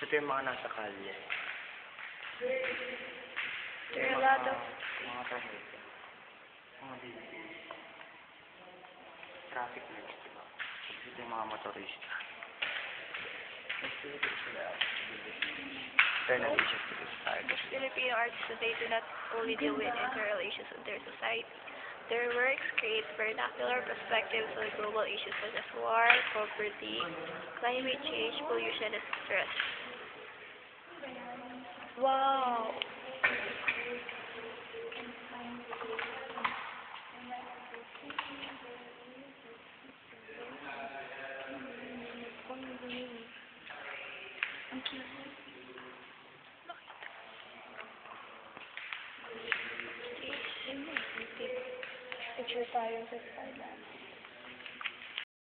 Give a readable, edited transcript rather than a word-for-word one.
Ito yung mga nasa kalye. There are a lot of... Mga traffic. Mga dito. Traffic lights, diba? Ito yung mga motorista. Turn of Asia to this side. Most Filipino artists today do not only deal with interrelations with their society. Their works create vernacular perspectives on global issues such as war, poverty, climate change, pollution, and stress. Wow! Ang cute. Picture tayo sa Thailand.